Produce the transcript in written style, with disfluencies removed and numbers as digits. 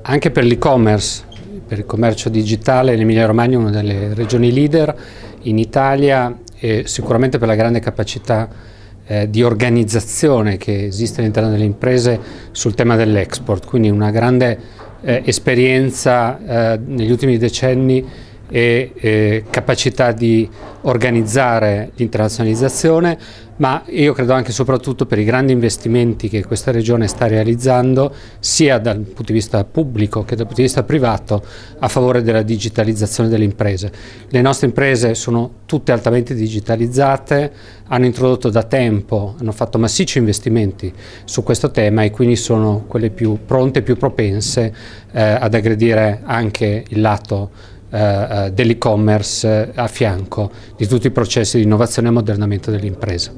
Anche per l'e-commerce, per il commercio digitale, l'Emilia-Romagna è una delle regioni leader in Italia e sicuramente per la grande capacità di organizzazione che esiste all'interno delle imprese sul tema dell'export, quindi una grande esperienza negli ultimi decenni e capacità di organizzare l'internazionalizzazione, ma io credo anche e soprattutto per i grandi investimenti che questa regione sta realizzando sia dal punto di vista pubblico che dal punto di vista privato a favore della digitalizzazione delle imprese. Le nostre imprese sono tutte altamente digitalizzate, hanno introdotto da tempo, hanno fatto massicci investimenti su questo tema e quindi sono quelle più pronte, più propense ad aggredire anche il lato dell'e-commerce a fianco di tutti i processi di innovazione e ammodernamento delle imprese.